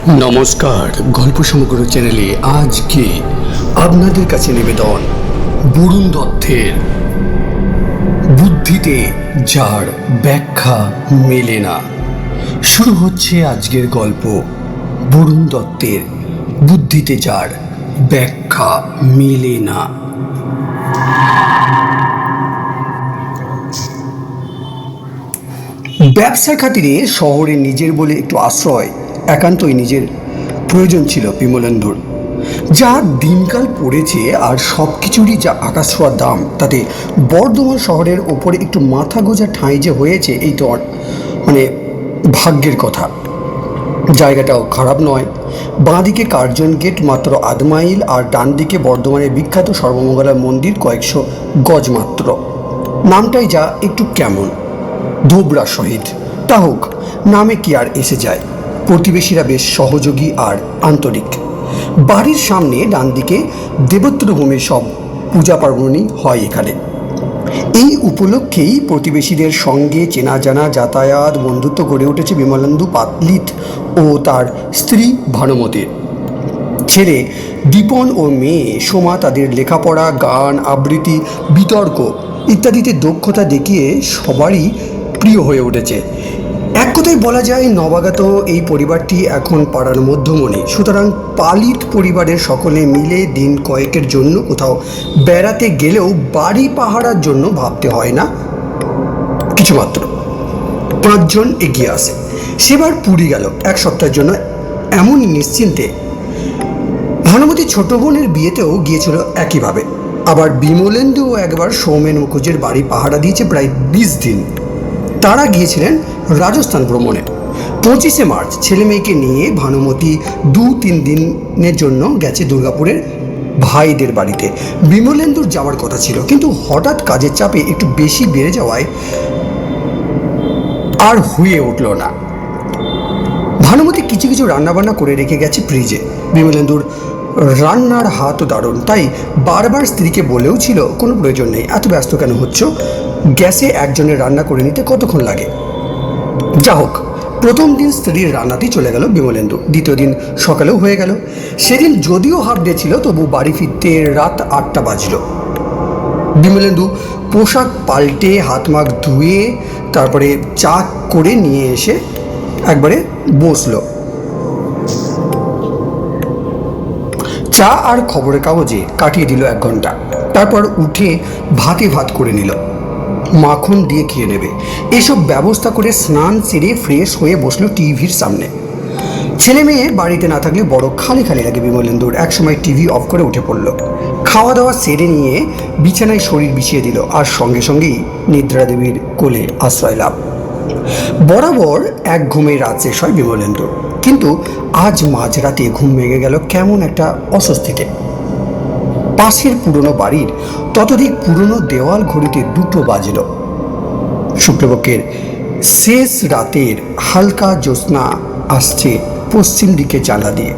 নমস্কার, গল্প সমগ্র চ্যানেলে আজকে আপনাদের কাছে নিবেদন বরুণ দত্তের বুদ্ধিতে যার ব্যাখ্যা মেলে না। শুরু হচ্ছে আজকের গল্প বরুণ দত্তের বুদ্ধিতে যার ব্যাখ্যা মেলে না। ব্যবসার খাতিরে শহরে নিজের বলে একটু আশ্রয় একান্তই নিজের প্রয়োজন ছিল বিমলেন্দুর। যা দিনকাল পড়েছে আর সব কিছুরই যা আকাশ ছোঁয়ার দাম, তাতে বর্ধমান শহরের ওপরে একটু মাথা গোঁজা ঠাঁই যে হয়েছে এই তো ভাগ্যের কথা। জায়গাটাও খারাপ নয়। বাঁদিকে কার্জন গেট মাত্র আধ মাইল, আর ডান দিকে বর্ধমানের বিখ্যাত সর্বমঙ্গলা মন্দির কয়েকশো গজ মাত্র। নামটাই যা একটু কেমন ধোবরা সহিত। তা হোক, নামে কি আর এসে যায়। প্রতিবেশীরা বেশ সহযোগী আর আন্তরিক। বাড়ির সামনে ডান দিকে দেবোত্তরভূমির সব পূজা পার্বণই হয় এখানে। এই উপলক্ষেই প্রতিবেশীদের সঙ্গে চেনা জানা যাতায়াত বন্ধুত্ব গড়ে উঠেছে বিমলেন্দু পাতলিত ও তার স্ত্রী ভানুমতির। ছেলে দীপন ও মেয়ে সোমা তাদের লেখাপড়া, গান, আবৃত্তি, বিতর্ক ইত্যাদিতে দক্ষতা দেখিয়ে সবারই প্রিয় হয়ে উঠেছে। এক কথায় বলা যায়, নবাগত এই পরিবারটি এখন পাড়ার মধ্যমণি। সুতরাং পালিত পরিবারের সকলে মিলে দিন কয়েকের জন্য কোথাও বেড়াতে গেলেও বাড়ি পাহারার জন্য ভাবতে হয় না কিছুমাত্র। 5 জন এগিয়ে আসে। সেবার পুরী গেল এক সপ্তাহের জন্য এমন নিশ্চিন্তে। ভানুমতির ছোট বোনের বিয়েতেও গিয়েছিল একইভাবে। আবার বিমলেন্দুও একবার সৌমেন মুখুজ্জের বাড়ি পাহারা দিয়েছে প্রায় 20 দিন। তারা গিয়েছিলেন রাজস্থান ভ্রমণে। 25শে মার্চ ছেলে মেয়েকে নিয়ে ভানুমতি 2-3 দিনের জন্য গেছে দুর্গাপুরের ভাইদের বাড়িতে। বিমলেন্দুর যাওয়ার কথা ছিল, কিন্তু হঠাৎ কাজের চাপে একটু বেশি বেড়ে যাওয়ায় আর হয়ে উঠল না। ভানুমতি কিছু কিছু রান্নাবান্না করে রেখে গেছে ফ্রিজে। বিমলেন্দুর রান্নার হাতও দারুণ, তাই বারবার স্ত্রীকে বলেও ছিল কোনো প্রয়োজন নেই, এত ব্যস্ত কেন হচ্ছ, গ্যাসে একজনের রান্না করে নিতে কতক্ষণ লাগে। যা হোক, প্রথম দিন স্ত্রীর রান্নাতেই চলে গেল বিমলেন্দু। দ্বিতীয় দিন সকালেও হয়ে গেল। সেদিন যদিও হাফ ডে ছিল, তবু বাড়ি ফিরতে রাত 8টা বাজল। বিমলেন্দু পোশাক পাল্টে হাত মাখ ধুয়ে তারপরে চা করে নিয়ে এসে একবারে বসলো। চা আর খবরের কাগজে কাটিয়ে দিল 1 ঘন্টা। তারপর উঠে ভাত করে নিল, মাখন দিয়ে খেয়ে নেবে এসব ব্যবস্থা করে স্নান সেরে ফ্রেশ হয়ে বসলো টিভির সামনে। ছেলে মেয়ে বাড়িতে না থাকলে বড় খালি খালি লাগে বিমলেন্দুর। একসময় টিভি অফ করে উঠে পড়ল। খাওয়া দাওয়া সেরে নিয়ে বিছানায় শরীর বিছিয়ে দিল, আর সঙ্গে সঙ্গেই নিদ্রা দেবীর কোলে আশ্রয় লাভ। বরাবর এক ঘুমে রাত শেষ হয় বিমলেন্দুর, কিন্তু আজ মাঝরাতে ঘুম ভেঙে গেল কেমন একটা অস্বস্তিতে। পাশের পুরনো বাড়ির ততোধিক পুরনো দেওয়াল ঘড়িতে 2টো বাজল। শুক্লপক্ষের শেষ রাতের হালকা জ্যোৎস্না আসছে পশ্চিম দিকে জানলা দিয়ে।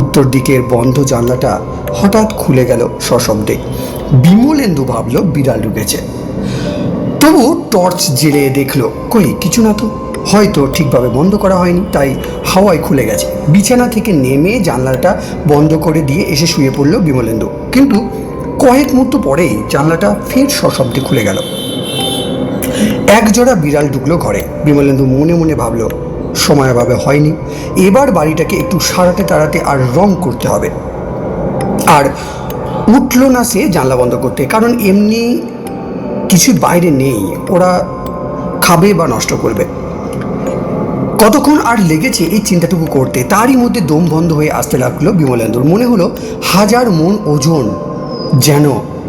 উত্তর দিকের বন্ধ জানলাটা হঠাৎ খুলে গেল সশব্দে। বিমলেন্দু ভাবল বিড়াল ঢুকেছে। তবু টর্চ জেলে দেখলো, কই কিছু না তো, হয়তো ঠিকভাবে বন্ধ করা হয়নি, তাই হাওয়ায় খুলে গেছে। বিছানা থেকে নেমে জানলাটা বন্ধ করে দিয়ে এসে শুয়ে পড়ল বিমলেন্দু। কিন্তু কয়েক মুহূর্ত পরেই জানলাটা ফের সশব্দে খুলে গেল। একজোড়া বিড়াল ঢুকলো ঘরে। বিমলেন্দু মনে মনে ভাবল, সময়ভাবে হয়নি, এবার বাড়িটাকে একটু সারাতে তাড়াতে আর রং করতে হবে। আর উঠল না সে জানলা বন্ধ করতে, কারণ এমনি কিছু বাইরে নেই, ওরা খাবে বা নষ্ট করবে। কতক্ষণ আর লেগেছে এই চিন্তাটুকু করতে, তারই মধ্যে দম বন্ধ হয়ে আসতে লাগলো বিমলেন্দুর। মনে হলো 1000 মণ ওজন যেন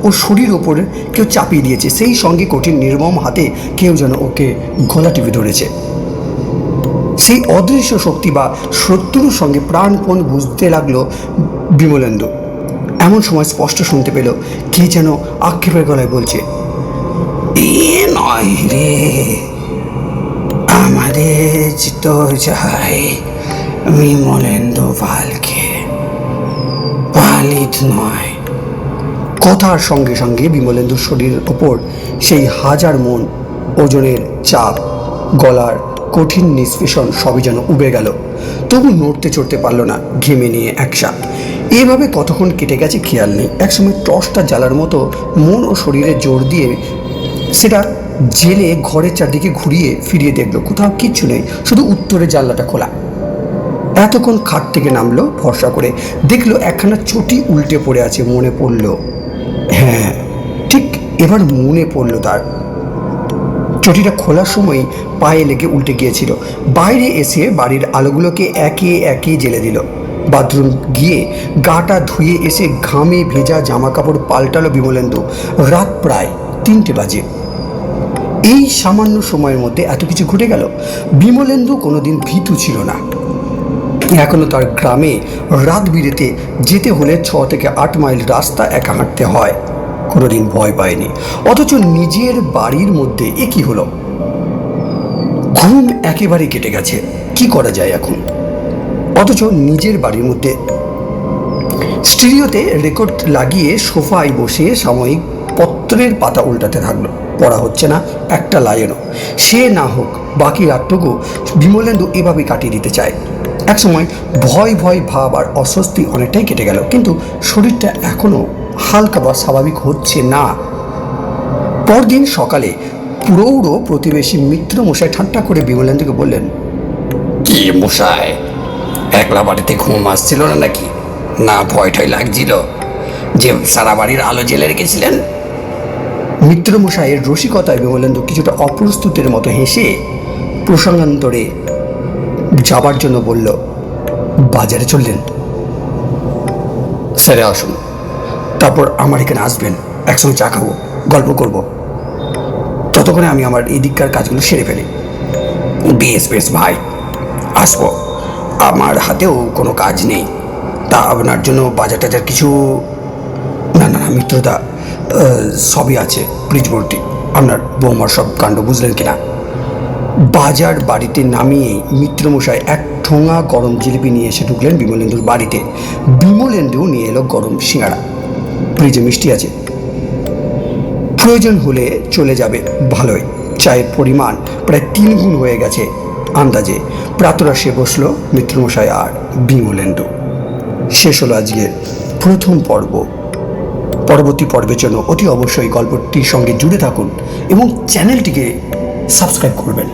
ওর শরীর ওপর কেউ চাপিয়ে দিয়েছে, সেই সঙ্গে কঠিন নির্মম হাতে কেউ যেন ওকে গলা টিপে ধরেছে। সেই অদৃশ্য শক্তি বা শত্রুর সঙ্গে প্রাণপণ বুঝতে লাগলো বিমলেন্দু। এমন সময় স্পষ্ট শুনতে পেল কে যেন আক্ষেপের গলায় বলছে, এ নয় রে, আমাদের তো যাই বিমলেন্দু পালকে, পালিত নয়। কথার সঙ্গে সঙ্গে বিমলেন্দুর শরীরের ওপর সেই 1000 মণ ওজনের চাপ, গলার কঠিন নিষ্পেষণ সবই যেন উবে গেল। তবু নড়তে চড়তে পারলো না, ঘেমে নিয়ে একসাথ। এভাবে কতক্ষণ কেটে গেছে খেয়াল নেই। একসময় টর্চটা জ্বালার মতো মন ও শরীরে জোর দিয়ে সেটা জেলে ঘরের চারদিকে ঘুরিয়ে ফিরিয়ে দেখলো, কোথাও কিচ্ছু নেই, শুধু উত্তরের জানলাটা খোলা। এতক্ষণ খাট থেকে নামলো, ভরসা করে দেখলো একখানা চটি উল্টে পড়ে আছে। মনে পড়ল, হ্যাঁ ঠিক এবার মনে পড়ল তার, চটিটা খোলার সময় পায়ে লেগে উল্টে গিয়েছিল। বাইরে এসে বাড়ির আলোগুলোকে একে একে জ্বেলে দিল। বাথরুম গিয়ে গাটা ধুয়ে এসে ঘামে ভেজা জামা কাপড় পাল্টালো বিমলেন্দু। রাত প্রায় 3টে বাজে। এই সামান্য সময়ের মধ্যে এত কিছু ঘটে গেল। বিমলেন্দু কোনোদিন ভীতু ছিল না। এখনও তার গ্রামে রাত বিরেতে যেতে হলে 6 থেকে 8 মাইল রাস্তা একা হাঁটতে হয়। কোনোদিন ভয় পায়নি। অথচ নিজের বাড়ির মধ্যে এ কি হলো? ঘুম একেবারে কেটে গেছে, কি করা যায় এখন? অথচ নিজের বাড়ির মধ্যে স্টিরিওতে রেকর্ড লাগিয়ে সোফায় বসে সাময়িক পত্রের পাতা উল্টাতে থাকলো। পড়া হচ্ছে না একটা লাইনও। সে না হোক বাকি রাতটুকু বিমলেন্দু এভাবে কাটিয়ে দিতে চায়। একসময় ভয় ভয় ভাব আর অস্বস্তি অনেকটাই কেটে গেল, কিন্তু শরীরটা এখনও হালকা বা স্বাভাবিক হচ্ছে না। পরদিন সকালে প্রৌঢ় প্রতিবেশী মিত্র মশাই ঠাট্টা করে বিমলেন্দুকে বললেন, কি মশাই, একলা বাড়িতে ঘুম আসছিল না নাকি? না ভয় ঠয় লাগছিল যে সারা বাড়ির আলো জ্বেলে রেখেছিলেন? মিত্র মশাইয়ের রসিকতায় বিমলেন্দু কিছুটা অপ্রস্তুতের মতো হেসে প্রসঙ্গান্তরে যাবার জন্য বলল, বাজারে চললেন? সেরে আসুন, তারপর আমার এখানে আসবেন, একসঙ্গে চা খাবো, গল্প করব। ততক্ষণে আমি আমার এই দিককার কাজগুলো সেরে ফেলি। বেশ বেশ ভাই, আসবো। আমার হাতেও কোনো কাজ নেই। তা আপনার জন্য বাজার টাজার কিছু? না না না মিত্রদা, সবই আছে, প্লিজ বলটি। আপনার বৌমার সব কাণ্ড বুঝলেন কিনা? বাজার বাড়িতে নামিয়েই মিত্রমশাই এক ঠোঙা গরম জিলিপি নিয়ে এসে ঢুকলেন বিমলেন্দুর বাড়িতে। বিমলেন্দু নিয়ে এলো গরম সিঙ্গাড়া। ফ্রিজে মিষ্টি আছে, প্রয়োজন হলে চলে যাবে। ভালোই, চায়ের পরিমাণ প্রায় 3 গুণ হয়ে গেছে আন্দাজে। প্রাতরাশে বসলো মিত্রমশাই আর বিমলেন্দু। শেষ হলো আজকের প্রথম পর্ব। পরবর্তী পর্বের জন্য অতি অবশ্যই গল্পটির সঙ্গে জুড়ে থাকুন এবং চ্যানেলটিকে সাবস্ক্রাইব করবেন।